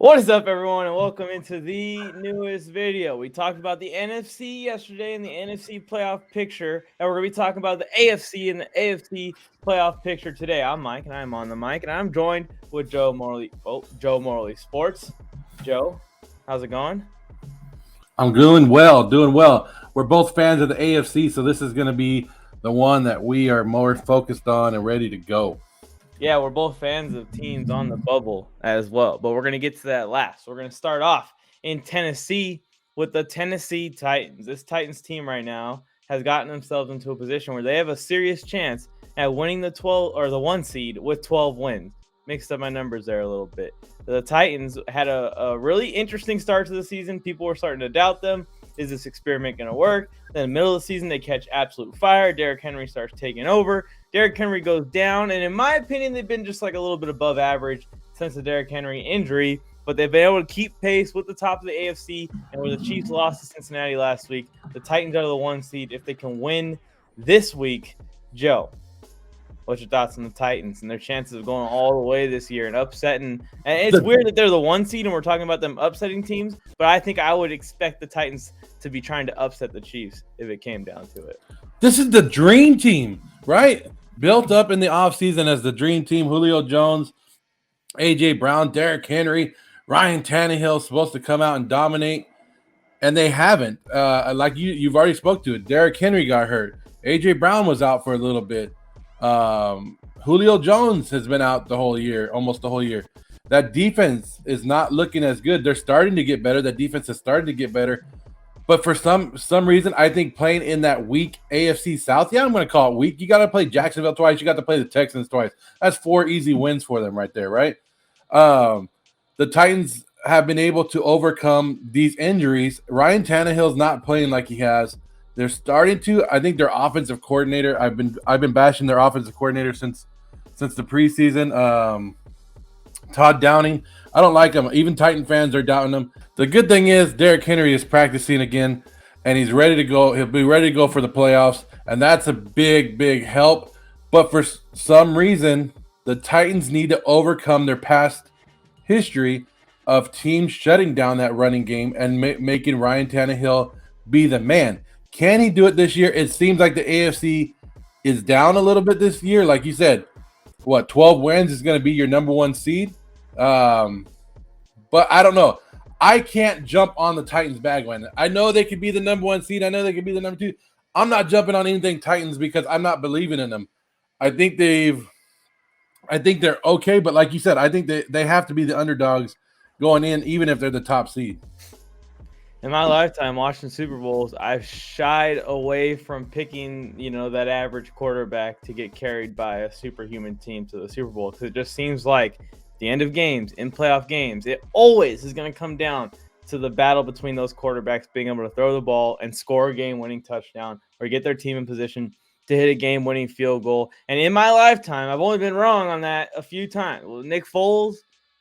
What is up, everyone, and welcome into the newest video. We talked about the NFC yesterday and the NFC Playoff Picture, and we're going to be talking about the AFC and the AFC Playoff Picture today. I'm Mike, and I'm on the mic, and I'm joined with Joe Morley. Joe Morley Sports. Joe, how's it going? I'm doing well. We're both fans of the AFC, so this is going to be the one that we are more focused on and ready to go. Yeah, we're both fans of teams on the bubble as well, but we're going to get to that last. We're going to start off in Tennessee with the Tennessee Titans. This Titans team right now has gotten themselves into a position where they have a serious chance at winning the 12 or the 1 seed with 12 wins. Mixed up my numbers there a little bit. The Titans had a really interesting start to the season. People were starting to doubt them. Is this experiment going to work? Then in the middle of the season, they catch absolute fire. Derrick Henry starts taking over. Derrick Henry goes down, and in my opinion, they've been just like a little bit above average since the Derrick Henry injury, but they've been able to keep pace with the top of the AFC, and where the Chiefs lost to Cincinnati last week, the Titans are the 1 seed. If they can win this week, Joe, what's your thoughts on the Titans and their chances of going all the way this year and upsetting? And it's weird that they're the 1 seed and we're talking about them upsetting teams, but I think I would expect the Titans to be trying to upset the Chiefs if it came down to it. This is the dream team, right? Built up in the offseason as the dream team. Julio Jones, A.J. Brown, Derrick Henry, Ryan Tannehill supposed to come out and dominate, and they haven't. Like you've already spoke to it. Derrick Henry got hurt. A.J. Brown was out for a little bit. Julio Jones has been out the whole year, almost the whole year. That defense is not looking as good. They're starting to get better. That defense has started to get better. But for some reason, I think playing in that weak AFC South, I'm going to call it weak. You got to play Jacksonville twice. You got to play the Texans twice. That's 4 easy wins for them right there, right? The Titans have been able to overcome these injuries. Ryan Tannehill's not playing like he has. They're starting to. I think their offensive coordinator. I've been bashing their offensive coordinator since the preseason. Todd Downing. I don't like him. Even Titan fans are doubting him. The good thing is Derrick Henry is practicing again, and he's ready to go. He'll be ready to go for the playoffs, and that's a big, big help. But for some reason, the Titans need to overcome their past history of teams shutting down that running game and making Ryan Tannehill be the man. Can he do it this year? It seems like the AFC is down a little bit this year. Like you said, 12 wins is going to be your number 1 seed? But I don't know. I can't jump on the Titans bandwagon. I know they could be the number 1 seed. I know they could be the number 2. I'm not jumping on anything Titans because I'm not believing in them. I think they're okay, but like you said, I think they have to be the underdogs going in, even if they're the top seed. In my lifetime watching Super Bowls, I've shied away from picking, that average quarterback to get carried by a superhuman team to the Super Bowl, because it just seems like the end of games, in playoff games, it always is going to come down to the battle between those quarterbacks being able to throw the ball and score a game-winning touchdown or get their team in position to hit a game-winning field goal. And in my lifetime, I've only been wrong on that a few times. Well, Nick Foles,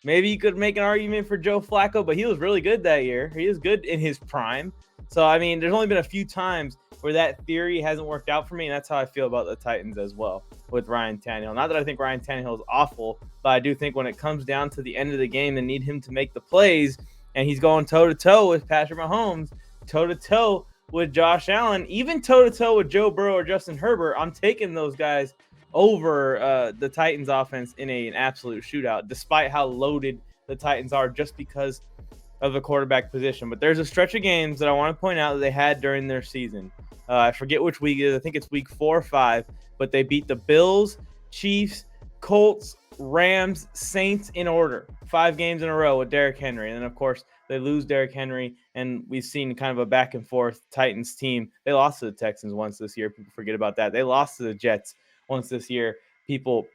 maybe you could make an argument for Joe Flacco, but he was really good that year. He was good in his prime. So, I mean, there's only been a few times where that theory hasn't worked out for me, and that's how I feel about the Titans as well with Ryan Tannehill. Not that I think Ryan Tannehill is awful, but I do think when it comes down to the end of the game, they need him to make the plays, and he's going toe-to-toe with Patrick Mahomes, toe-to-toe with Josh Allen, even toe-to-toe with Joe Burrow or Justin Herbert. I'm taking those guys over the Titans offense in an absolute shootout, despite how loaded the Titans are just because of the quarterback position. But there's a stretch of games that I want to point out that they had during their season. I forget which week it is. I think it's week 4 or 5, but they beat the Bills, Chiefs, Colts, Rams, Saints in order. 5 games in a row with Derrick Henry. And then, of course, they lose Derrick Henry, and we've seen kind of a back-and-forth Titans team. They lost to the Texans once this year. People forget about that. They lost to the Jets once this year. People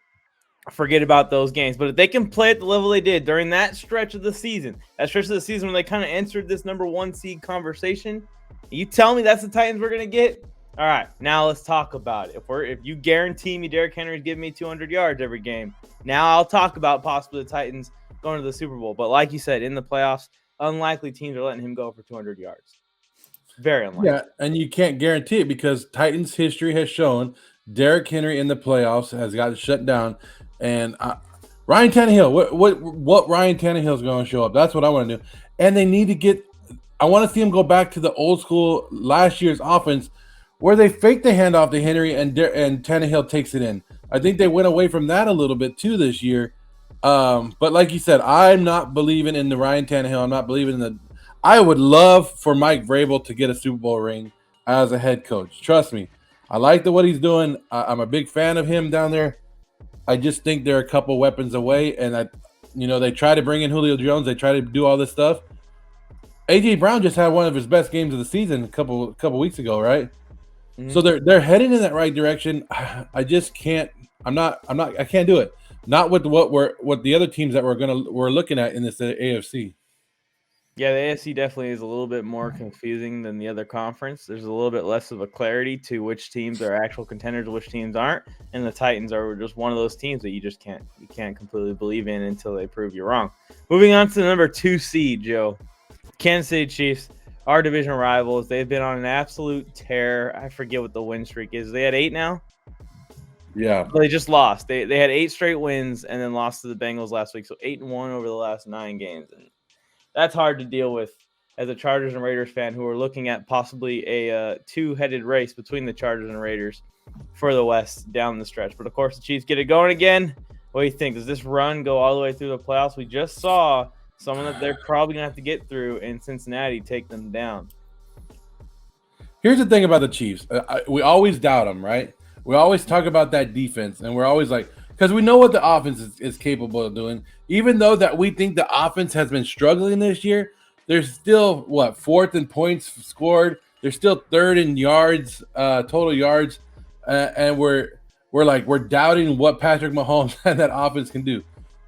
forget about those games. But if they can play at the level they did during that stretch of the season, when they kind of entered this number 1 seed conversation, you tell me that's the Titans we're going to get? All right, now let's talk about it. If you guarantee me Derrick Henry's giving me 200 yards every game, now I'll talk about possibly the Titans going to the Super Bowl. But like you said, in the playoffs, unlikely teams are letting him go for 200 yards. Very unlikely. Yeah, and you can't guarantee it because Titans history has shown Derrick Henry in the playoffs has got shut down. And Ryan Tannehill. What Ryan Tannehill is going to show up? That's what I want to do. And they need to get. I want to see him go back to the old school last year's offense, where they fake the handoff to Henry and Tannehill takes it in. I think they went away from that a little bit too this year. But like you said, I'm not believing in the Ryan Tannehill. I'm not believing in the. I would love for Mike Vrabel to get a Super Bowl ring as a head coach. Trust me, I like what he's doing. I'm a big fan of him down there. I just think they're a couple weapons away, and they try to bring in Julio Jones. They try to do all this stuff. AJ Brown just had one of his best games of the season a couple weeks ago, right? Mm-hmm. So they're heading in that right direction. I just can't. I can't do it. Not with what the other teams that we're looking at in this AFC. Yeah, the AFC definitely is a little bit more confusing than the other conference. There's a little bit less of a clarity to which teams are actual contenders, which teams aren't, and the Titans are just one of those teams that you can't completely believe in until they prove you wrong. Moving on to the number 2 seed, Joe. Kansas City Chiefs, our division rivals. They've been on an absolute tear. I forget what the win streak is. They had 8 now? Yeah. So they just lost. They had 8 straight wins and then lost to the Bengals last week. So 8-1 over the last 9 games. And that's hard to deal with as a Chargers and Raiders fan who are looking at possibly a 2-headed race between the Chargers and Raiders for the West down the stretch. But, of course, the Chiefs get it going again. What do you think? Does this run go all the way through the playoffs? We just saw someone that they're probably going to have to get through in Cincinnati take them down. Here's the thing about the Chiefs. We always doubt them, right? We always talk about that defense, and we're always like, because we know what the offense is capable of doing. Even though that we think the offense has been struggling this year, they're still, 4th in points scored. They're still 3rd in yards, total yards. And we're doubting what Patrick Mahomes and that offense can do.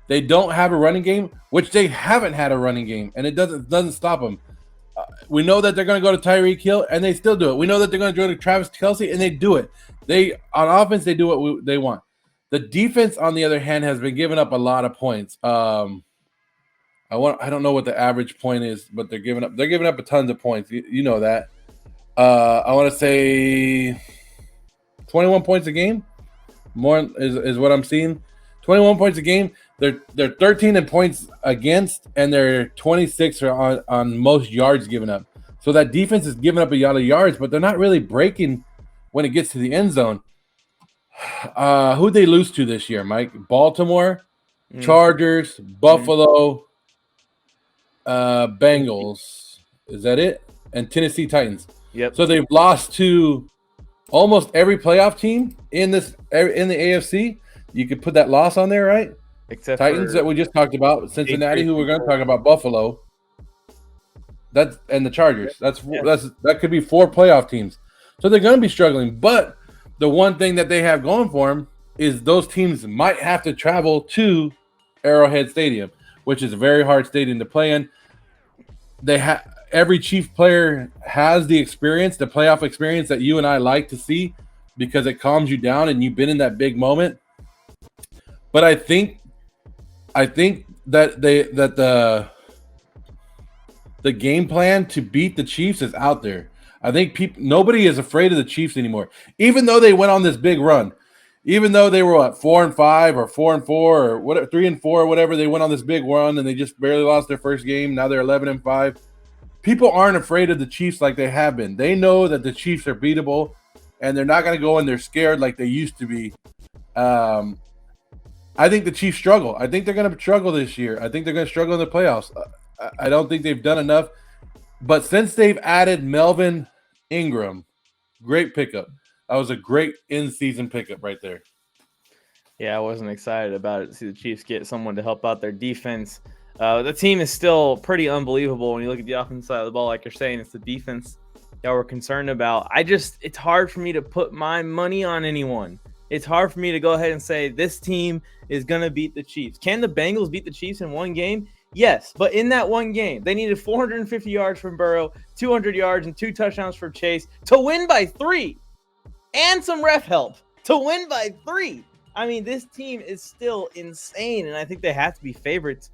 They don't have a running game, which they haven't had a running game, and it doesn't stop them. We know that they're going to go to Tyreek Hill, and they still do it. We know that they're going to go to Travis Kelce, and they do it. On offense, they do what they want. The defense, on the other hand, has been giving up a lot of points. I don't know what the average point is, but they're giving up a tons of points. You know that. I want to say 21 points a game. More is what I'm seeing. 21 points a game. They're 13 in points against, and they're 26 on most yards given up. So that defense is giving up a lot of yards, but they're not really breaking when it gets to the end zone. Who'd they lose to this year, Mike? Baltimore, Chargers, Buffalo, Bengals. Is that it? And Tennessee Titans. Yep. So they've lost to almost every playoff team in the AFC. You could put that loss on there, right? Except Titans that we just talked about, Cincinnati, who we're going to talk about, Buffalo. And the Chargers. That could be 4 playoff teams. So they're going to be struggling, but the one thing that they have going for them is those teams might have to travel to Arrowhead Stadium, which is a very hard stadium to play in. Every Chief player has the experience, the playoff experience that you and I like to see because it calms you down and you've been in that big moment. But I think that the game plan to beat the Chiefs is out there. I think nobody is afraid of the Chiefs anymore, even though they went on this big run, even though they were 4-5 or 4-4 or whatever, 3-4 or whatever. They went on this big run and they just barely lost their first game. Now they're 11-5. People aren't afraid of the Chiefs like they have been. They know that the Chiefs are beatable, and they're not going to go in there scared like they used to be. I think the Chiefs struggle. I think they're going to struggle this year. I think they're going to struggle in the playoffs. I don't think they've done enough. But since they've added Melvin Ingram, great pickup. That was a great in-season pickup right there. Yeah, I wasn't excited about it to see the Chiefs get someone to help out their defense. The team is still pretty unbelievable when you look at the offensive side of the ball. Like you're saying, it's the defense that we're concerned about. It's hard for me to put my money on anyone. It's hard for me to go ahead and say this team is going to beat the Chiefs. Can the Bengals beat the Chiefs in one game? Yes, but in that one game, they needed 450 yards from Burrow, 200 yards, and 2 touchdowns from Chase to win by 3, and some ref help to win by 3. I mean, this team is still insane, and I think they have to be favorites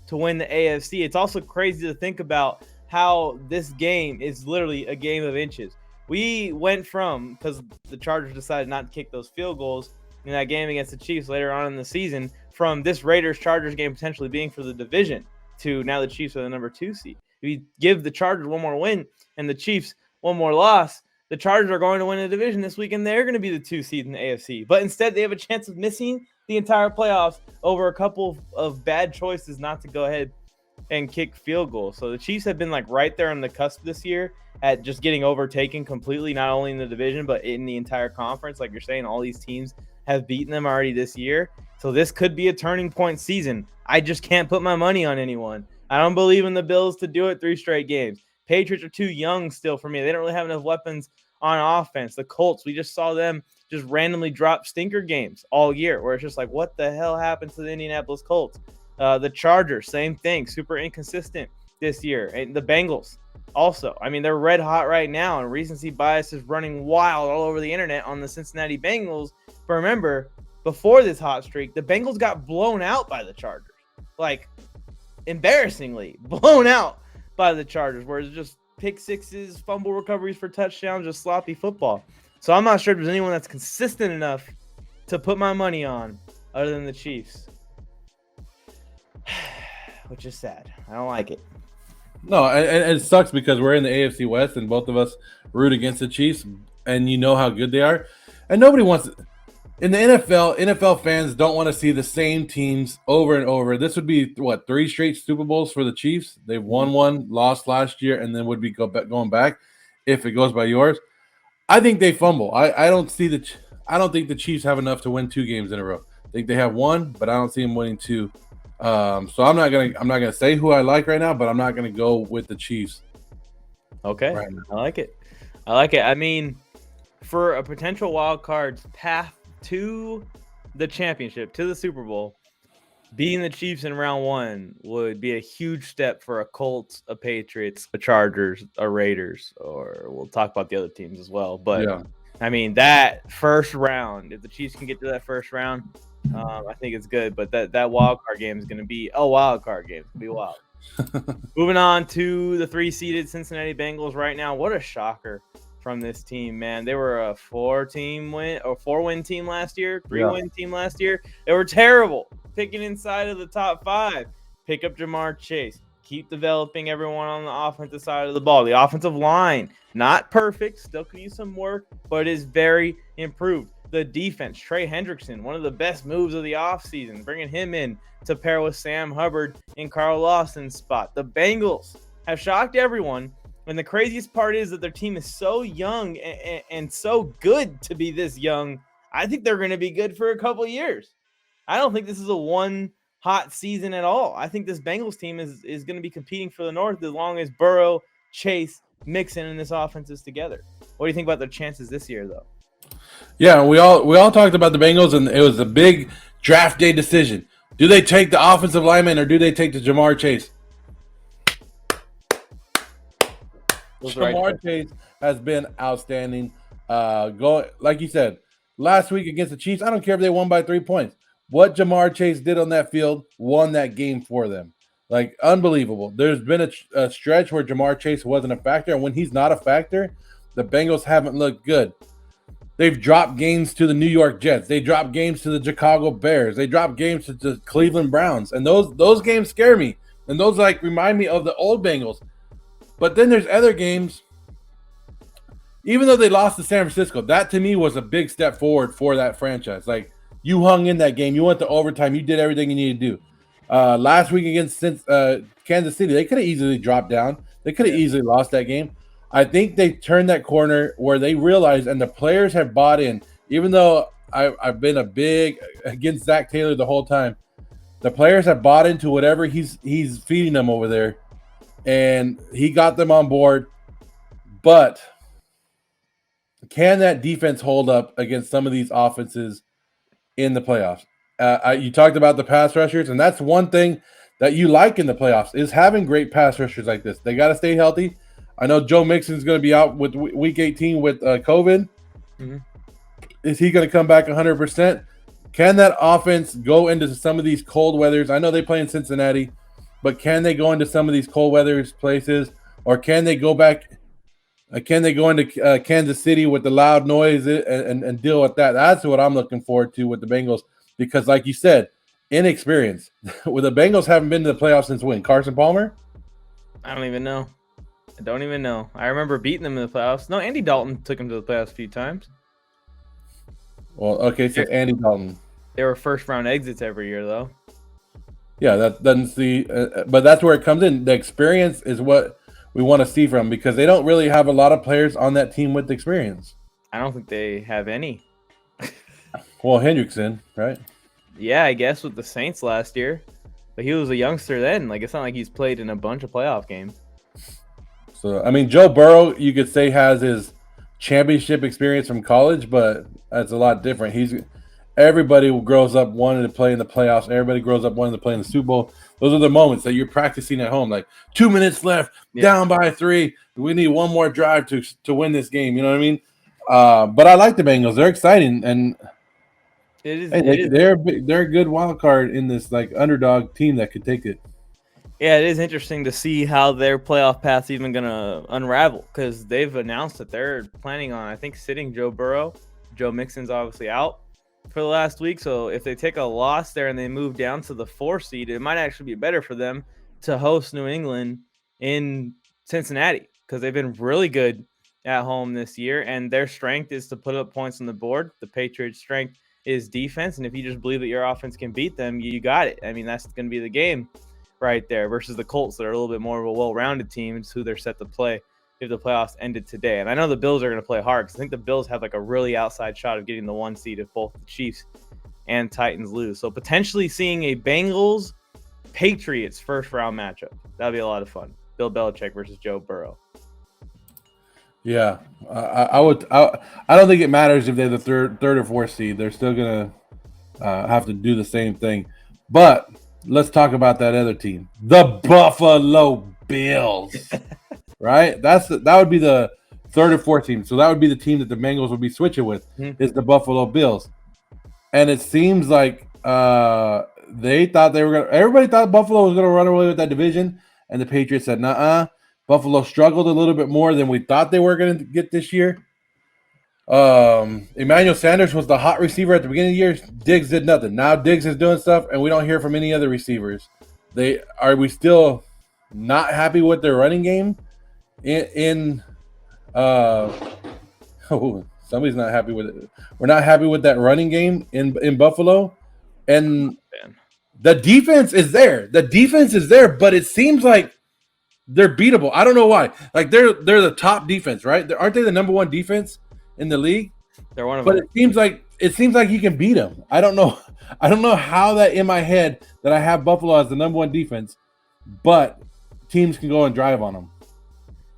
to win the AFC. It's also crazy to think about how this game is literally a game of inches. We went from, because the Chargers decided not to kick those field goals, in that game against the Chiefs later on in the season, from this Raiders-Chargers game potentially being for the division to now the Chiefs are the number 2 seed. If you give the Chargers one more win and the Chiefs one more loss, the Chargers are going to win the division this week, and they're going to be the 2 seed in the AFC. But instead, they have a chance of missing the entire playoffs over a couple of bad choices not to go ahead and kick field goals. So the Chiefs have been like right there on the cusp this year at just getting overtaken completely, not only in the division, but in the entire conference. Like you're saying, all these teams have beaten them already this year. So this could be a turning point season. I just can't put my money on anyone. I don't believe in the Bills to do it 3 straight games. Patriots are too young still for me. They don't really have enough weapons on offense. The Colts, we just saw them just randomly drop stinker games all year where it's just like, what the hell happened to the Indianapolis Colts? The Chargers, same thing, super inconsistent this year. And the Bengals also. I mean, they're red hot right now, and recency bias is running wild all over the internet on the Cincinnati Bengals. But remember, before this hot streak, the Bengals got blown out by the Chargers. Like, embarrassingly blown out by the Chargers, where it's just pick sixes, fumble recoveries for touchdowns, just sloppy football. So I'm not sure if there's anyone that's consistent enough to put my money on other than the Chiefs. Which is sad. I don't like it. No, and it sucks because we're in the AFC West and both of us root against the Chiefs, and you know how good they are. And nobody wants – in the NFL fans don't want to see the same teams over and over. This would be, 3 straight Super Bowls for the Chiefs? They've won one, lost last year, and then would be going back if it goes by yours. I think they fumble. I don't think the Chiefs have enough to win 2 games in a row. I think they have 1, but I don't see them winning 2. So I'm not gonna say who I like right now, but I'm not gonna go with the Chiefs. Okay, right I like it. I mean, for a potential wild card path to the championship, to the Super Bowl, beating the Chiefs in round 1 would be a huge step for a Colts, a Patriots, a Chargers, a Raiders, or we'll talk about the other teams as well. But yeah. I mean, that first round, if the Chiefs can get to that first round, I think it's good. But that wild card game is going to be a wild card game. It's going to be wild. Moving on to the 3-seeded Cincinnati Bengals right now. What a shocker from this team, man. They were a 4-win team last year, 3-win team last year. They were terrible, picking inside of the top 5. Pick up Jamar Chase. Keep developing everyone on the offensive side of the ball. The offensive line, not perfect, still could use some work, but is very improved. The defense, Trey Hendrickson, one of the best moves of the offseason, bringing him in to pair with Sam Hubbard in Carl Lawson's spot. The Bengals have shocked everyone, and the craziest part is that their team is so young and so good to be this young. I think they're going to be good for a couple years. I don't think this is a one hot season at all. I think this Bengals team is going to be competing for the North as long as Burrow, Chase, Mixon, and this offense is together. What do you think about their chances this year, though? Yeah, we all talked about the Bengals, and it was a big draft day decision. Do they take the offensive lineman or do they take the Jamar Chase? Jamar Chase has been outstanding. Like you said, last week against the Chiefs, I don't care if they won by 3 points. What Jamar Chase did on that field won that game for them. Like, unbelievable. There's been a stretch where Jamar Chase wasn't a factor, and when he's not a factor, the Bengals haven't looked good. They've dropped games to the New York Jets. They dropped games to the Chicago Bears. They dropped games to the Cleveland Browns. And those games scare me. And those remind me of the old Bengals. But then there's other games. Even though they lost to San Francisco, that to me was a big step forward for that franchise. Like, you hung in that game. You went to overtime. You did everything you needed to do. Last week against Kansas City, they could have easily dropped down. They could have easily lost that game. I think they turned that corner where they realized, and the players have bought in, even though I've been a big against Zach Taylor the whole time, the players have bought into whatever he's feeding them over there, and he got them on board. But can that defense hold up against some of these offenses in the playoffs? You talked about the pass rushers, and that's one thing that you like in the playoffs is having great pass rushers like this. They got to stay healthy. I know Joe Mixon's going to be out with Week 18 with COVID. Mm-hmm. Is he going to come back 100%? Can that offense go into some of these cold weathers? I know they play in Cincinnati, but can they go into some of these cold weathers places, or can they go back Can they go into Kansas City with the loud noise and deal with that? That's what I'm looking forward to with the Bengals because, like you said, inexperience. Well, the Bengals haven't been to the playoffs since when? Carson Palmer? I don't even know. I remember beating them in the playoffs. No, Andy Dalton took them to the playoffs a few times. Well, okay, so Andy Dalton. They were first-round exits every year, though. Yeah, that doesn't see, but that's where it comes in. The experience is what we want to see from because they don't really have a lot of players on that team with experience. I don't think they have any. Well, Hendrickson, right? Yeah, I guess with the Saints last year, but he was a youngster then. Like, it's not like he's played in a bunch of playoff games. So, I mean, Joe Burrow, you could say has his championship experience from college, but that's a lot different. Everybody grows up wanting to play in the playoffs. Everybody grows up wanting to play in the Super Bowl. Those are the moments that you're practicing at home. Like 2 minutes left, down by 3. We need one more drive to win this game. You know what I mean? But I like the Bengals. They're exciting, and they're a good wild card in this like underdog team that could take it. Yeah, it is interesting to see how their playoff path's even going to unravel because they've announced that they're planning on, I think, sitting Joe Burrow. Joe Mixon's obviously out for the last week, so if they take a loss there and they move down to the 4 seed, it might actually be better for them to host New England in Cincinnati because they've been really good at home this year, and their strength is to put up points on the board. The Patriots' strength is defense, and if you just believe that your offense can beat them, you got it. I mean, that's going to be the game right there versus the Colts that are a little bit more of a well-rounded team who they're set to play if the playoffs ended today. And I know the Bills are going to play hard because I think the Bills have like a really outside shot of getting the 1 seed if both the Chiefs and Titans lose. So potentially seeing a Bengals-Patriots first-round matchup. That would be a lot of fun. Bill Belichick versus Joe Burrow. Yeah, I don't think it matters if they're the third or 4th seed. They're still going to have to do the same thing. But let's talk about that other team, the Buffalo Bills. Right? That would be the 3rd or 4th team. So that would be the team that the Bengals would be switching with is the Buffalo Bills. And it seems like they thought everybody thought Buffalo was going to run away with that division. And the Patriots said, nuh-uh. Buffalo struggled a little bit more than we thought they were going to get this year. Emmanuel Sanders was the hot receiver at the beginning of the year. Diggs did nothing. Now Diggs is doing stuff, and we don't hear from any other receivers. Are we still not happy with their running game? Somebody's not happy with it. We're not happy with that running game in Buffalo, and the defense is there. But it seems like they're beatable. I don't know why. Like they're the top defense, right? Aren't they the number 1 defense in the league? They're one of them. But it seems like you can beat them. I don't know how that in my head that I have Buffalo as the number 1 defense, but teams can go and drive on them.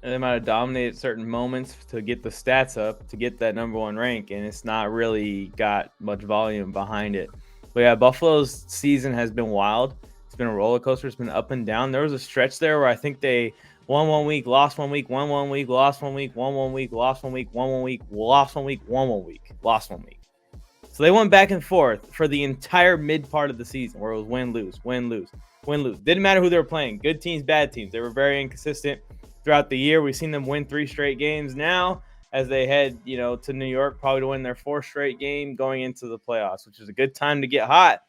And they might have dominated certain moments to get the stats up to get that number 1 rank, and it's not really got much volume behind it. But yeah, Buffalo's season has been wild. It's been a roller coaster. It's been up and down. There was a stretch there where I think they won 1 week, lost 1 week, won 1 week, lost 1 week, won 1 week, lost 1 week, won 1 week, lost 1 week, won 1 week, lost 1 week. So they went back and forth for the entire mid part of the season where it was win, lose, win, lose, win, lose. Didn't matter who they were playing. Good teams, bad teams. They were very inconsistent throughout the year. We've seen them win 3 straight games now as they head, to New York, probably to win their 4th straight game going into the playoffs, which is a good time to get hot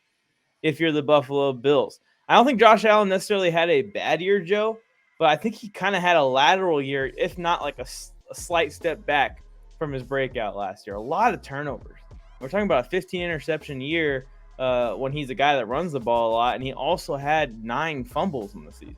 if you're the Buffalo Bills. I don't think Josh Allen necessarily had a bad year, Joe, but I think he kind of had a lateral year, if not like a slight step back from his breakout last year. A lot of turnovers. We're talking about a 15 interception year when he's a guy that runs the ball a lot, and he also had 9 fumbles in the season.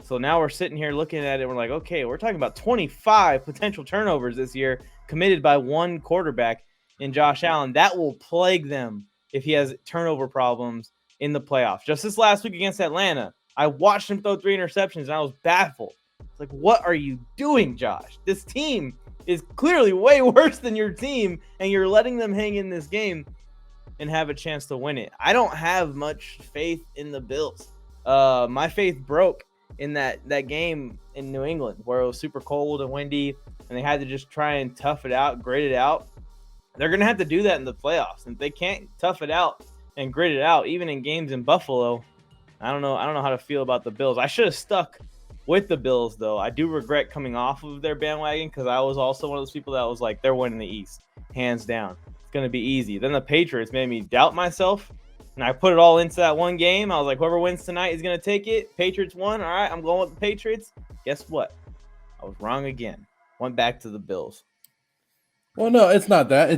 So now we're sitting here looking at it, and we're like, okay, we're talking about 25 potential turnovers this year committed by 1 quarterback in Josh Allen. That will plague them if he has turnover problems in the playoffs. Just this last week against Atlanta, I watched him throw 3 interceptions, and I was baffled. It's like, what are you doing, Josh? This team is clearly way worse than your team, and you're letting them hang in this game and have a chance to win it. I don't have much faith in the Bills. My faith broke in that game in New England where it was super cold and windy, and they had to just try and tough it out, grit it out. They're going to have to do that in the playoffs. And if they can't tough it out and grit it out, even in games in Buffalo, I don't know how to feel about the Bills. I should have stuck with the Bills, though, I do regret coming off of their bandwagon because I was also one of those people that was like, they're winning the East, hands down. It's going to be easy. Then the Patriots made me doubt myself, and I put it all into that one game. I was like, whoever wins tonight is going to take it. Patriots won. All right, I'm going with the Patriots. Guess what? I was wrong again. Went back to the Bills. Well, no, it's not that.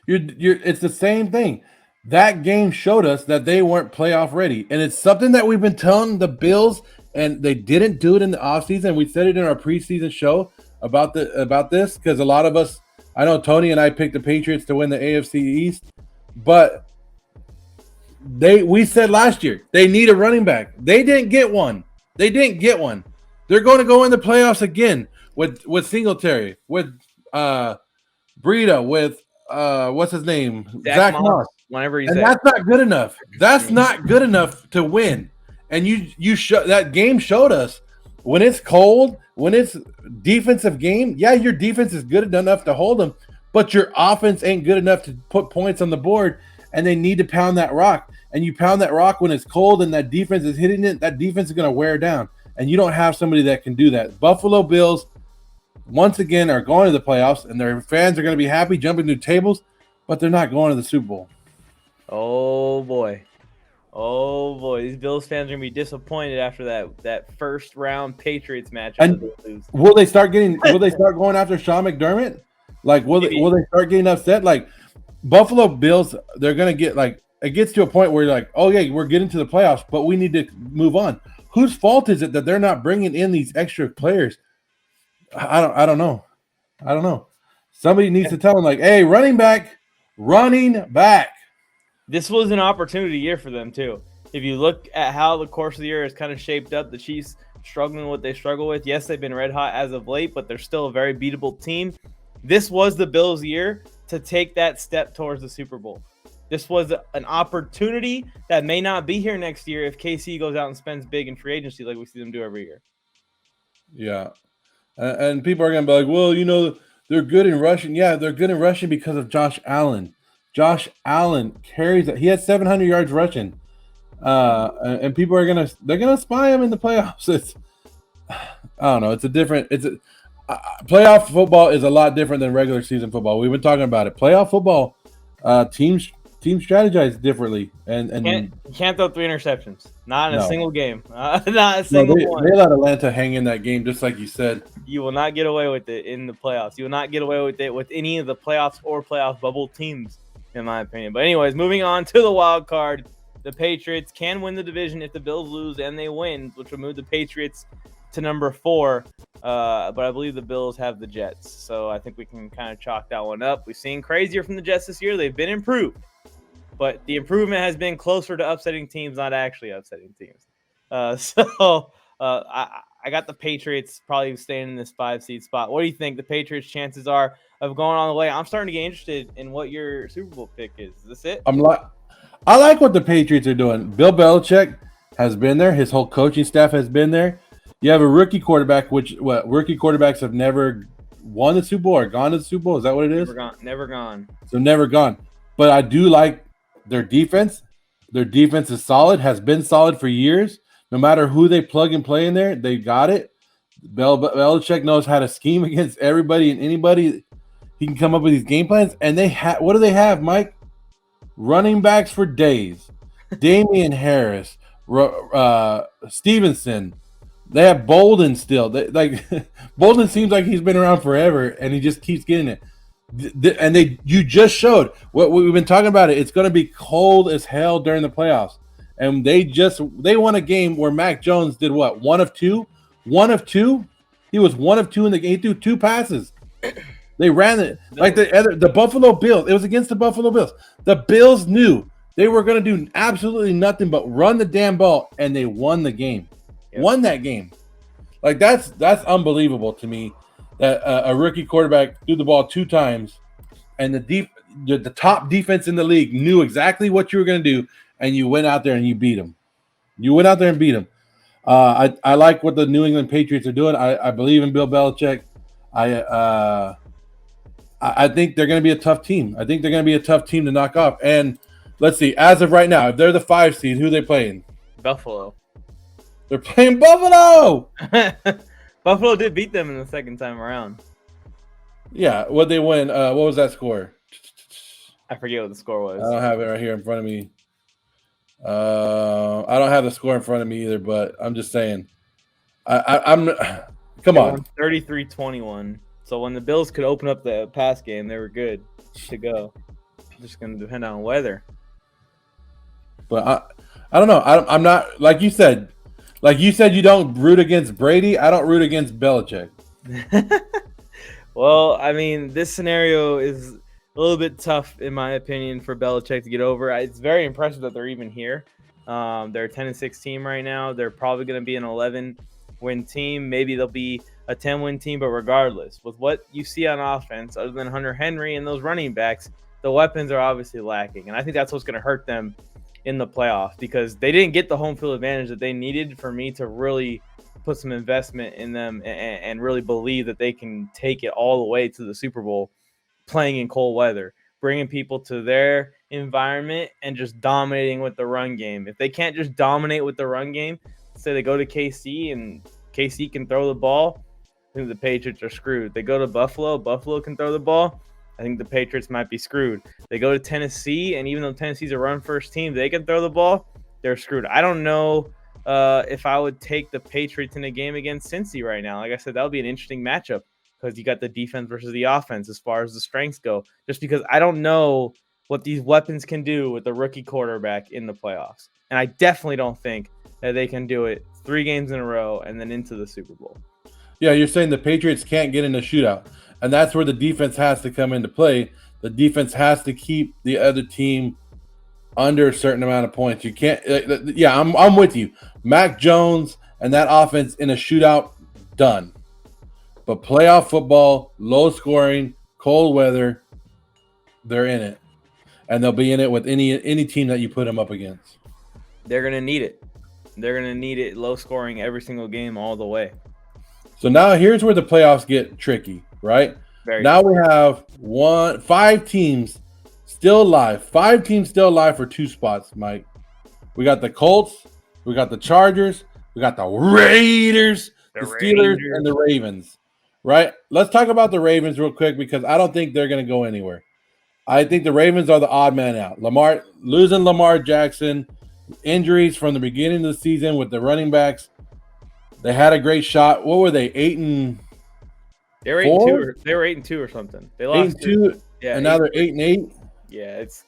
It's the same thing. That game showed us that they weren't playoff ready, and it's something that we've been telling the Bills, and they didn't do it in the offseason. We said it in our preseason show about this because a lot of us, I know Tony and I picked the Patriots to win the AFC East, but we said last year they need a running back. They didn't get one. They're going to go in the playoffs again with Singletary, with Breida, with what's his name? Zach Moss. Whenever he's and there. That's not good enough. That's not good enough to win. And that game showed us when it's cold, when it's defensive game, yeah, your defense is good enough to hold them, but your offense ain't good enough to put points on the board, and they need to pound that rock. And you pound that rock when it's cold and that defense is hitting it, that defense is going to wear down. And you don't have somebody that can do that. Buffalo Bills, once again, are going to the playoffs, and their fans are going to be happy jumping through tables, but they're not going to the Super Bowl. Oh boy, these Bills fans are gonna be disappointed after that first round Patriots match. And will they start going after Sean McDermott? Like, will they start getting upset? Like, Buffalo Bills, they're gonna get like, it gets to a point where you're like, oh yeah, we're getting to the playoffs, but we need to move on. Whose fault is it that they're not bringing in these extra players? I don't know. Somebody needs to tell them, like, hey, running back. This was an opportunity year for them too. If you look at how the course of the year is kind of shaped up, the Chiefs struggling with what they struggle with. Yes, they've been red hot as of late, but they're still a very beatable team. This was the Bills' year to take that step towards the Super Bowl. This was an opportunity that may not be here next year if KC goes out and spends big in free agency like we see them do every year. Yeah. And people are going to be like, well, they're good in rushing. Yeah, they're good in rushing because of Josh Allen. Josh Allen carries it. He had 700 yards rushing. And people are they're gonna spy him in the playoffs. I don't know. Playoff football is a lot different than regular season football. We've been talking about it. Playoff football, teams strategize differently, and you can't throw 3 interceptions. Not in a single game. Not a single one. They let Atlanta hang in that game, just like you said. You will not get away with it in the playoffs. You will not get away with it with any of the playoffs or playoff bubble teams, in my opinion. But anyways, moving on to the wild card. The Patriots can win the division if the Bills lose and they win, which would move the Patriots to number 4. But I believe the Bills have the Jets. So I think we can kind of chalk that one up. We've seen crazier from the Jets this year. They've been improved. But the improvement has been closer to upsetting teams, not actually upsetting teams. I got the Patriots probably staying in this 5-seed spot. What do you think the Patriots' chances are of going on the way? I'm starting to get interested in what your Super Bowl pick is. Is this it? I like what the Patriots are doing. Bill Belichick has been there. His whole coaching staff has been there. You have a rookie quarterback, rookie quarterbacks have never won the Super Bowl or gone to the Super Bowl. Is that what it is? Never gone. So never gone. But I do like their defense. Their defense is solid, has been solid for years. No matter who they plug and play in there, they got it. Belichick knows how to scheme against everybody and anybody. He can come up with these game plans. And what do they have, Mike? Running backs for days. Damian Harris, Stevenson. They have Bolden still. Bolden seems like he's been around forever, and he just keeps getting it. You just showed what we've been talking about. It's going to be cold as hell during the playoffs, and they won a game where Mac Jones did what? 1 of 2. He was 1 of 2 in the game. He threw 2 passes. They ran it like the Buffalo Bills. It was against the Buffalo Bills. The Bills knew they were going to do absolutely nothing but run the damn ball, and they won the game. Yep. Won that game. Like that's unbelievable to me that a rookie quarterback threw the ball 2 times, and the top defense in the league knew exactly what you were going to do, and you went out there and you beat them. I like what the New England Patriots are doing. I believe in Bill Belichick. I think they're going to be a tough team. I think they're going to be a tough team to knock off. And let's see, as of right now, if they're the 5 seed, who are they playing? Buffalo. They're playing Buffalo. Buffalo did beat them in the second time around. Yeah, what they win? What was that score? I forget what the score was. I don't have it right here in front of me. I don't have the score in front of me either, but I'm just saying. I'm come They on. won 33-21. So when the Bills could open up the pass game, they were good to go. Just going to depend on weather. But I don't know. I'm not like you said. Like you said, you don't root against Brady. I don't root against Belichick. Well, I mean, this scenario is a little bit tough, in my opinion, for Belichick to get over. It's very impressive that they're even here. They're a 10-6 team right now. They're probably going to be an 11-win team. Maybe they'll be a 10-win team, but regardless, with what you see on offense, other than Hunter Henry and those running backs, the weapons are obviously lacking. And I think that's what's going to hurt them in the playoffs, because they didn't get the home field advantage that they needed for me to really put some investment in them and really believe that they can take it all the way to the Super Bowl playing in cold weather, bringing people to their environment and just dominating with the run game. If they can't just dominate with the run game, say they go to KC and KC can throw the ball, I think the Patriots are screwed. They go to Buffalo, Buffalo can throw the ball, I think the Patriots might be screwed. They go to Tennessee, and even though Tennessee's a run-first team, they can throw the ball, they're screwed. I don't know if I would take the Patriots in a game against Cincy right now. Like I said, that would be an interesting matchup because you got the defense versus the offense as far as the strengths go, just because I don't know what these weapons can do with the rookie quarterback in the playoffs. And I definitely don't think that they can do it 3 games in a row and then into the Super Bowl. Yeah, you're saying the Patriots can't get in a shootout, and that's where the defense has to come into play. The defense has to keep the other team under a certain amount of points. You can't. Yeah, I'm with you. Mac Jones and that offense in a shootout, done. But playoff football, low scoring, cold weather, they're in it, and they'll be in it with any team that you put them up against. They're gonna need it. They're gonna need it low scoring every single game all the way. So now here's where the playoffs get tricky, right? Now we have 5 teams still alive. 5 teams still alive for 2 spots, Mike. We got the Colts, we got the Chargers, we got the Raiders, the Steelers, and the Ravens, right? Let's talk about the Ravens real quick because I don't think they're going to go anywhere. I think the Ravens are the odd man out. Losing Lamar Jackson, injuries from the beginning of the season with the running backs. They had a great shot. What were they? 8-4? They were 8-2. They were 8-2 or something. They lost 8-2, yeah, and now they're 8-8. Yeah, it's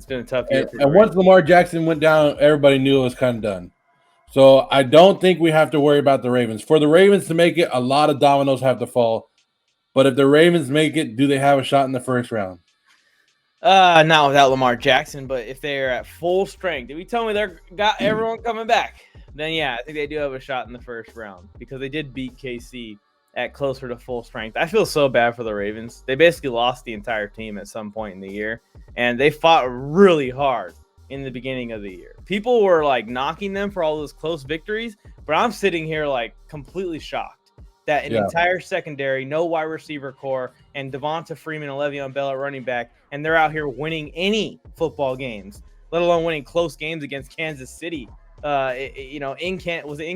been a tough year. And once Lamar Jackson went down, everybody knew it was kind of done. So I don't think we have to worry about the Ravens. For the Ravens to make it, a lot of dominoes have to fall. But if the Ravens make it, do they have a shot in the first round? Not without Lamar Jackson, but if they're at full strength, if you tell me they're got everyone coming back, then yeah, I think they do have a shot in the first round because they did beat KC at closer to full strength. I feel so bad for the Ravens. They basically lost the entire team at some point in the year, and they fought really hard in the beginning of the year. People were like knocking them for all those close victories, but I'm sitting here like completely shocked that an entire secondary, no wide receiver core, and Devonta Freeman and Le'Veon Bell at running back, and they're out here winning any football games, let alone winning close games against Kansas City. Was it in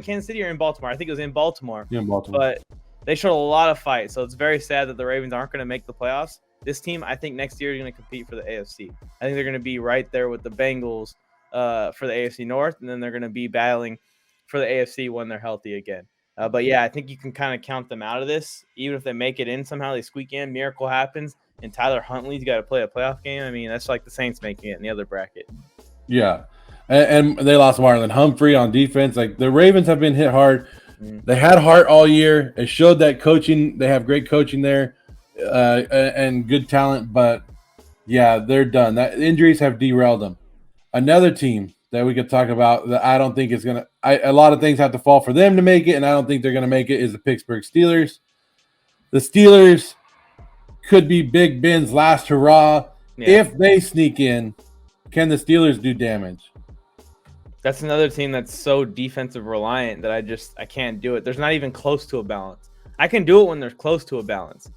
Kansas City or in Baltimore? I think it was in Baltimore. Yeah, in Baltimore. But they showed a lot of fight, so it's very sad that the Ravens aren't going to make the playoffs. This team, I think, next year is going to compete for the AFC. I think they're going to be right there with the Bengals for the AFC North, and then they're going to be battling for the AFC when they're healthy again. But yeah, I think you can kind of count them out of this. Even if they make it in, somehow they squeak in, miracle happens, and Tyler Huntley's got to play a playoff game. I mean, that's like the Saints making it in the other bracket. Yeah, and they lost Marlon Humphrey on defense. Like the Ravens have been hit hard. They had heart all year. It showed that coaching. They have great coaching there and good talent. But yeah, they're done. That injuries have derailed them. Another team that we could talk about that I don't think is gonna. A lot of things have to fall for them to make it, and I don't think they're gonna make it. Is the Pittsburgh Steelers? The Steelers could be Big Ben's last hurrah. Yeah. If they sneak in, can the Steelers do damage? That's another team that's so defensive reliant that I can't do it. There's not even close to a balance. I can do it when there's close to a balance,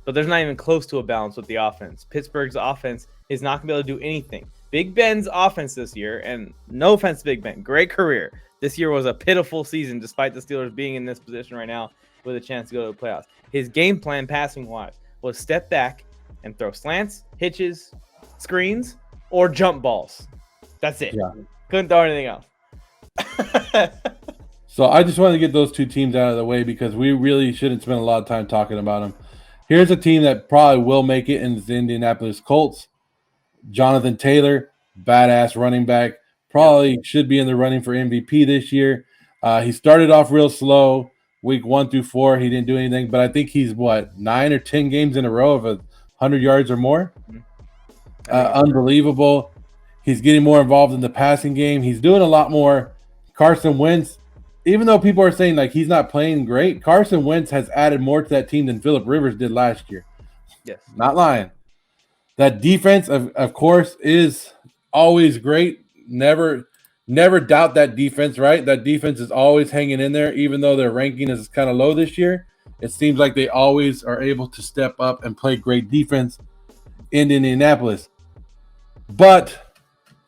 but there's not even close to a balance with the offense. Pittsburgh's offense is not going to be able to do anything. Big Ben's offense this year, and no offense to Big Ben, great career. This year was a pitiful season despite the Steelers being in this position right now with a chance to go to the playoffs. His game plan passing-wise was step back and throw slants, hitches, screens, or jump balls. That's it. Yeah. Couldn't throw anything else. So I just wanted to get those two teams out of the way because we really shouldn't spend a lot of time talking about them. Here's a team that probably will make it, and it's the Indianapolis Colts. Jonathan Taylor, badass running back, probably should be in the running for MVP this year. He started off real slow, week 1 through 4. He didn't do anything, but I think he's, 9 or 10 games in a row of 100 yards or more? Unbelievable. He's getting more involved in the passing game. He's doing a lot more. Carson Wentz, even though people are saying like he's not playing great, Carson Wentz has added more to that team than Phillip Rivers did last year. Yes. Not lying. That defense, of course, is always great. Never doubt that defense, right? That defense is always hanging in there, even though their ranking is kind of low this year. It seems like they always are able to step up and play great defense in Indianapolis. But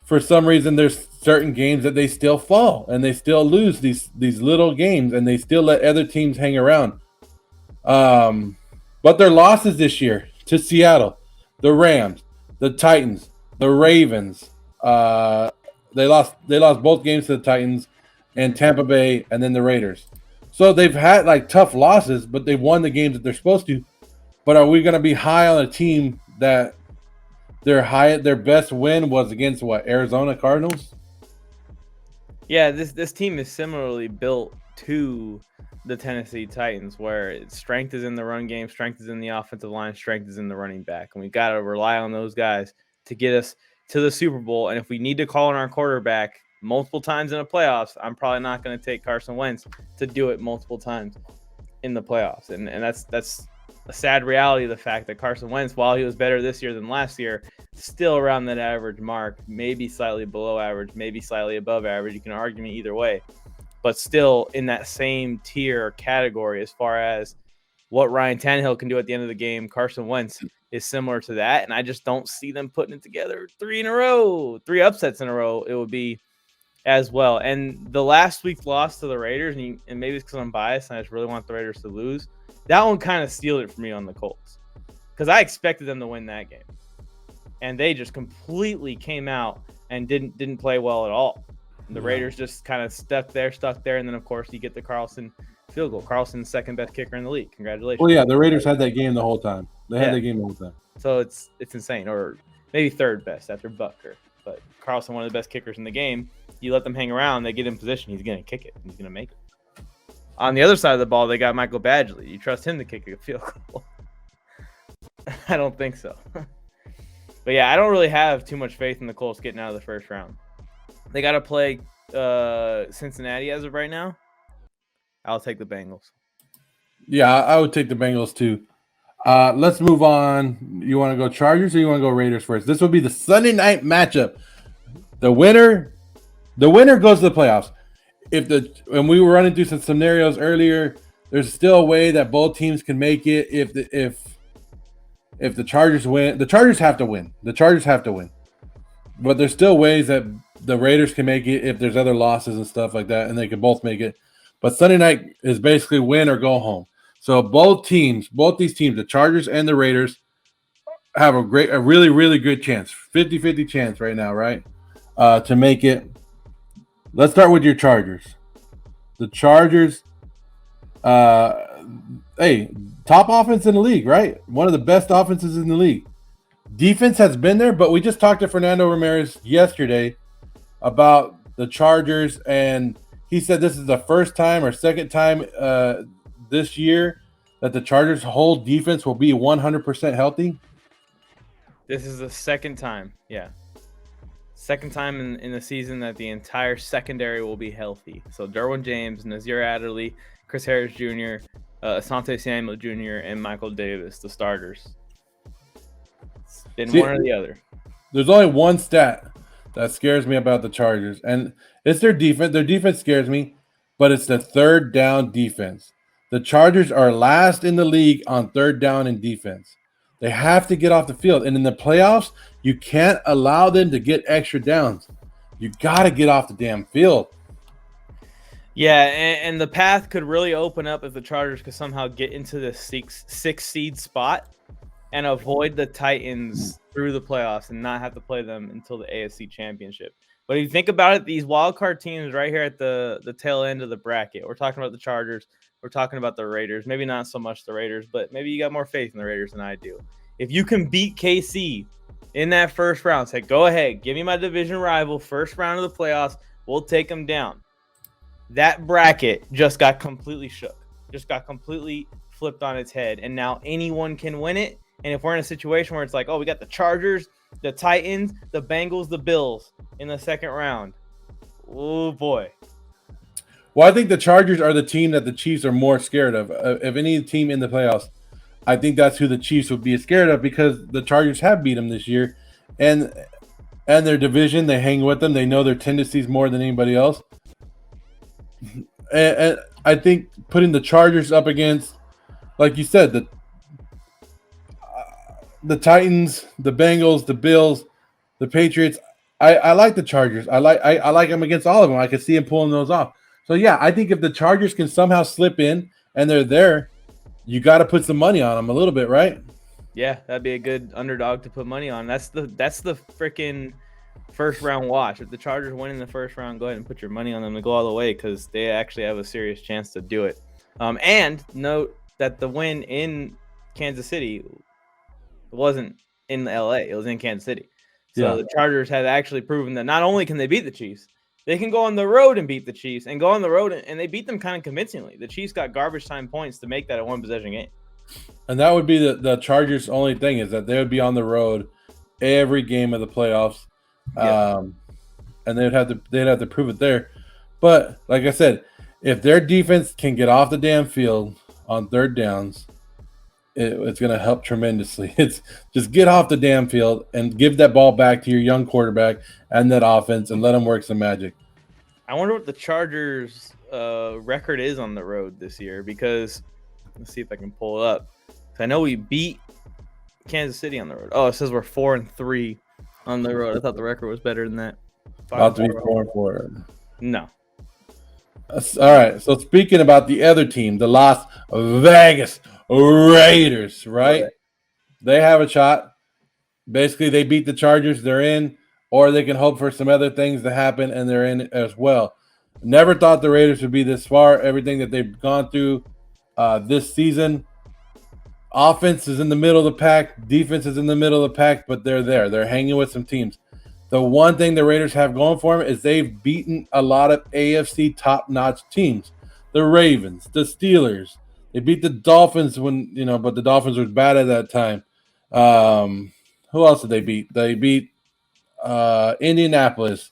for some reason, there's certain games that they still fall and they still lose these little games and they still let other teams hang around. But their losses this year to Seattle, the Rams, the Titans, the Ravens, they lost both games to the Titans and Tampa Bay and then the Raiders. So they've had like tough losses, but they won the games that they're supposed to. But are we going to be high on a team that their best win was against Arizona Cardinals? Yeah, this team is similarly built to the Tennessee Titans, where its strength is in the run game, strength is in the offensive line, strength is in the running back. And we've got to rely on those guys to get us to the Super Bowl. And if we need to call on our quarterback multiple times in the playoffs, I'm probably not going to take Carson Wentz to do it multiple times in the playoffs. And that's a sad reality of the fact that Carson Wentz, while he was better this year than last year, still around that average mark, maybe slightly below average, maybe slightly above average. You can argue me either way, but still in that same tier category as far as what Ryan Tannehill can do at the end of the game. Carson Wentz is similar to that, and I just don't see them putting it together 3 upsets in a row. It would be as well. And the last week's loss to the Raiders, and maybe it's because I'm biased and I just really want the Raiders to lose, that one kind of sealed it for me on the Colts because I expected them to win that game. And they just completely came out and didn't play well at all. The Raiders just kind of stuck there. And then, of course, you get the Carlson field goal. Carlson's second best kicker in the league. Congratulations. Well, yeah, the Raiders had that game the whole time. They had that game the whole time. So it's insane. Or maybe third best after Butker. But Carlson, one of the best kickers in the game. You let them hang around, they get in position, he's going to kick it. He's going to make it. On the other side of the ball, they got Michael Badgley. You trust him to kick a field goal? I don't think so. But yeah, I don't really have too much faith in the Colts getting out of the first round. They got to play Cincinnati as of right now. I'll take the Bengals. Yeah, I would take the Bengals too. Let's move on. You want to go Chargers or you want to go Raiders first? This will be the Sunday night matchup. The winner goes to the playoffs. When we were running through some scenarios earlier, there's still a way that both teams can make it. If the Chargers win, the Chargers have to win. But there's still ways that the Raiders can make it if there's other losses and stuff like that, and they can both make it. But Sunday night is basically win or go home. So both these teams, the Chargers and the Raiders, have a really, really good chance, 50-50 chance right now, right, to make it. Let's start with your Chargers. The Chargers, hey, top offense in the league, right? One of the best offenses in the league. Defense has been there, but we just talked to Fernando Ramirez yesterday about the Chargers, and he said this is the first time or second time this year that the Chargers' whole defense will be 100% healthy. This is the second time, yeah. Second time in the season that the entire secondary will be healthy. So Derwin James, Nazir Adderley, Chris Harris Jr., Asante Samuel Jr., and Michael Davis, the starters. It's been one or the other. There's only one stat that scares me about the Chargers, and it's their defense. Their defense scares me, but it's the third down defense. The Chargers are last in the league on third down in defense. They have to get off the field. And in the playoffs, You can't allow them to get extra downs. You got to get off the damn field. Yeah, and the path could really open up if the Chargers could somehow get into the six seed spot and avoid the Titans through the playoffs and not have to play them until the AFC Championship. But if you think about it, these wildcard teams right here at the tail end of the bracket, we're talking about the Chargers, we're talking about the Raiders, maybe not so much the Raiders, but maybe you got more faith in the Raiders than I do. If you can beat KC in that first round, say, go ahead, give me my division rival, first round of the playoffs, we'll take them down. That bracket just got completely shook, just got completely flipped on its head, and now anyone can win it. And if we're in a situation where it's like, oh, we got the Chargers, the Titans, the Bengals, the Bills in the second round, oh boy. Well, I think the Chargers are the team that the Chiefs are more scared of. If any team in the playoffs, I think that's who the Chiefs would be scared of because the Chargers have beat them this year, and their division, they hang with them. They know their tendencies more than anybody else. And I think putting the Chargers up against, like you said, the Titans, the Bengals, the Bills, the Patriots. I like the Chargers. I like them against all of them. I can see them pulling those off. So yeah, I think if the Chargers can somehow slip in and they're there, you got to put some money on them a little bit, right? Yeah, that'd be a good underdog to put money on. That's the freaking first round watch. If the Chargers win in the first round, go ahead and put your money on them to go all the way because they actually have a serious chance to do it. And note that the win in Kansas City wasn't in LA, it was in Kansas City. So the Chargers have actually proven that not only can they beat the Chiefs, they can go on the road and beat the Chiefs and go on the road and they beat them kind of convincingly. The Chiefs got garbage time points to make that a one possession game. And that would be the Chargers' only thing is that they would be on the road every game of the playoffs. And they'd have to prove it there. But like I said, if their defense can get off the damn field on third downs, it's going to help tremendously. It's just get off the damn field and give that ball back to your young quarterback and that offense and let them work some magic. I wonder what the Chargers' record is on the road this year because let's see if I can pull it up. I know we beat Kansas City on the road. Oh, it says we're 4-3 on the road. I thought the record was better than that. About to be 4-4. No. All right. So speaking about the other team, the Las Vegas Raiders, right? They have a shot. Basically, they beat the Chargers. They're in, or they can hope for some other things to happen, and they're in as well. Never thought the Raiders would be this far. Everything that they've gone through this season. Offense is in the middle of the pack. Defense is in the middle of the pack, but they're there. They're hanging with some teams. The one thing the Raiders have going for them is they've beaten a lot of AFC top-notch teams. The Ravens, the Steelers. They beat the Dolphins but the Dolphins were bad at that time. Who else did they beat? They beat Indianapolis,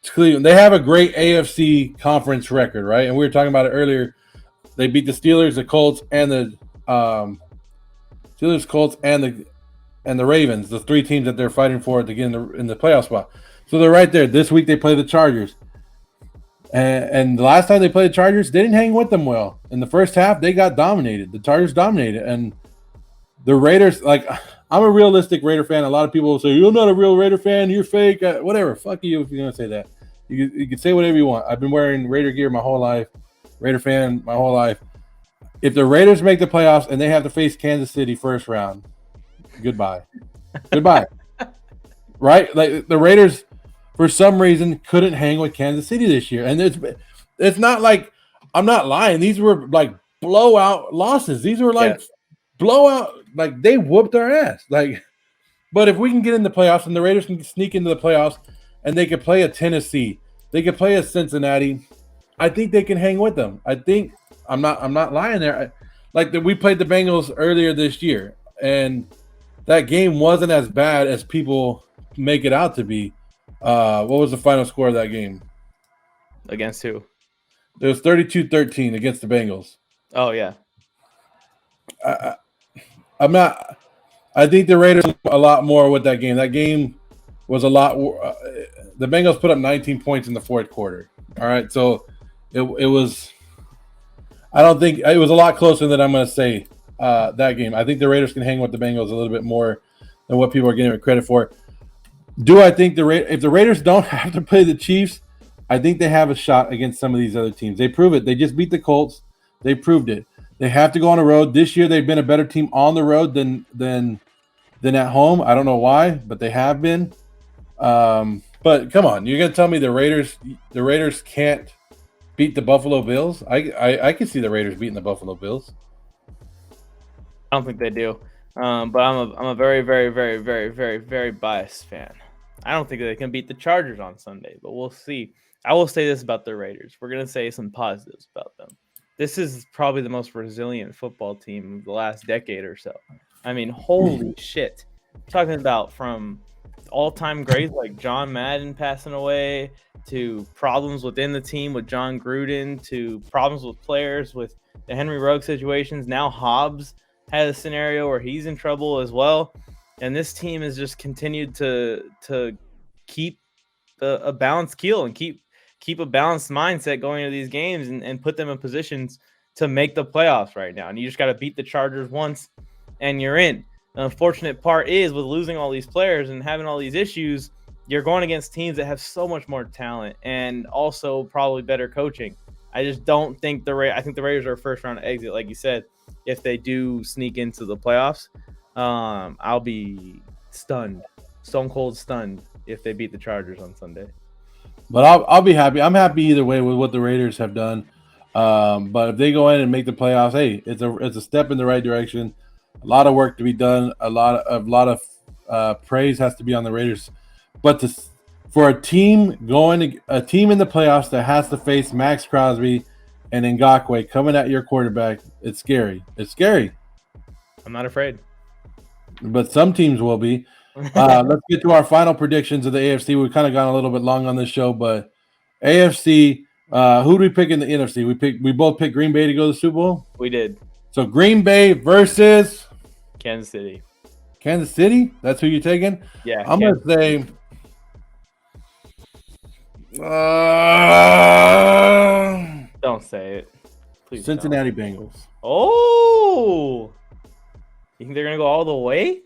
Cleveland. They have a great AFC conference record, right? And we were talking about it earlier. They beat the Steelers, the Colts, and the the Ravens, the three teams that they're fighting for to get in the playoff spot. So they're right there. This week they play the Chargers. And the last time they played the Chargers, they didn't hang with them well. In the first half, they got dominated. The Chargers dominated. And the Raiders, I'm a realistic Raider fan. A lot of people will say, you're not a real Raider fan. You're fake. Whatever. Fuck you if you're going to say that. You can say whatever you want. I've been wearing Raider gear my whole life. Raider fan my whole life. If the Raiders make the playoffs and they have to face Kansas City first round, goodbye. Goodbye. Right? Like the Raiders, for some reason, couldn't hang with Kansas City this year. And it's not like, I'm not lying. These were like blowout losses. These were like blowout, like they whooped our ass. But if we can get in the playoffs and the Raiders can sneak into the playoffs and they could play a Tennessee, they could play a Cincinnati, I think they can hang with them. I think I'm not lying there. We played the Bengals earlier this year, and that game wasn't as bad as people make it out to be. What was the final score of that game? Against who? It was 32-13 against the Bengals. Oh, yeah. I'm not – I think the Raiders a lot more with that game. That game was a lot the Bengals put up 19 points in the fourth quarter. All right, so it was – I don't think – it was a lot closer than I'm going to say that game. I think the Raiders can hang with the Bengals a little bit more than what people are giving it credit for. Do I think if the Raiders don't have to play the Chiefs, I think they have a shot against some of these other teams. They prove it. They just beat the Colts. They proved it. They have to go on the road. This year they've been a better team on the road than at home. I don't know why, but they have been. But come on, you're gonna tell me the Raiders can't beat the Buffalo Bills? I can see the Raiders beating the Buffalo Bills. I don't think they do. But I'm a very, very, very, very, very, very biased fan. I don't think they can beat the Chargers on Sunday, but we'll see. I will say this about the Raiders. We're going to say some positives about them. This is probably the most resilient football team of the last decade or so. I mean, holy shit. I'm talking about from all-time greats like John Madden passing away to problems within the team with John Gruden to problems with players with the Henry Ruggs situations. Now Hobbs had a scenario where he's in trouble as well. And this team has just continued to keep a balanced keel and keep a balanced mindset going into these games and put them in positions to make the playoffs right now. And you just got to beat the Chargers once and you're in. The unfortunate part is with losing all these players and having all these issues, you're going against teams that have so much more talent and also probably better coaching. I just don't think I think the Raiders are a first round exit, like you said. If they do sneak into the playoffs, I'll be stunned, stone cold stunned if they beat the Chargers on Sunday. But I'll be happy. I'm happy either way with what the Raiders have done. But if they go in and make the playoffs, hey, it's a step in the right direction. A lot of work to be done. A lot of praise has to be on the Raiders. But for a team in the playoffs that has to face Max Crosby and Ngakoue coming at your quarterback, it's scary. It's scary. I'm not afraid. But some teams will be. Let's get to our final predictions of the AFC. We've kind of gone a little bit long on this show, but AFC, who do we pick in the NFC? We both picked Green Bay to go to the Super Bowl? We did. So Green Bay versus Kansas City. Kansas City? That's who you're taking? Yeah. I'm going to say don't say it. Please Cincinnati Bengals. Oh! You think they're going to go all the way?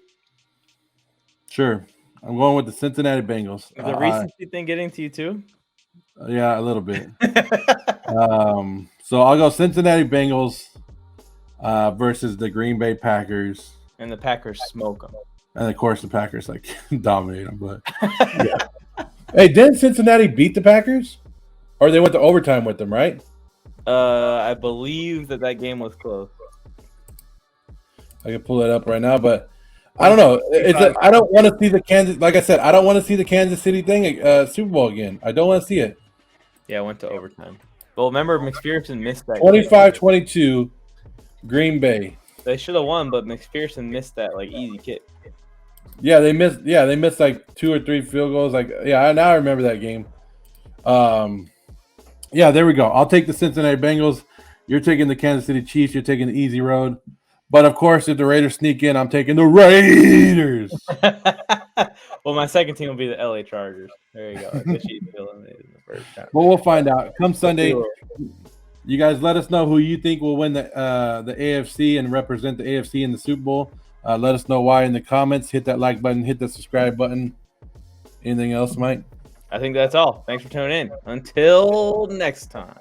Sure. I'm going with the Cincinnati Bengals. Is the recency thing getting to you too? Yeah, a little bit. So I'll go Cincinnati Bengals versus the Green Bay Packers. And the Packers smoke them. And, of course, the Packers, dominate them. But, yeah. Hey, didn't Cincinnati beat the Packers? Or they went to overtime with them, right? I believe that game was close. I can pull it up right now, but I don't know. I don't want to see the Kansas. Like I said, I don't want to see the Kansas City thing, Super Bowl again. I don't want to see it. Yeah, it went to overtime. Well, remember, McPherson missed that 25-22, Green Bay. They should have won, but McPherson missed that easy kick. Yeah, they missed 2 or 3 field goals. Now I remember that game. Yeah, there we go. I'll take the Cincinnati Bengals. You're taking the Kansas City Chiefs. You're taking the easy road. But, of course, if the Raiders sneak in, I'm taking the Raiders. Well, my second team will be the LA Chargers. There you go. The Chiefs eliminated in the first time. Well, we'll find out. Come Sunday, you guys let us know who you think will win the AFC and represent the AFC in the Super Bowl. Let us know why in the comments. Hit that like button. Hit that subscribe button. Anything else, Mike? I think that's all. Thanks for tuning in. Until next time.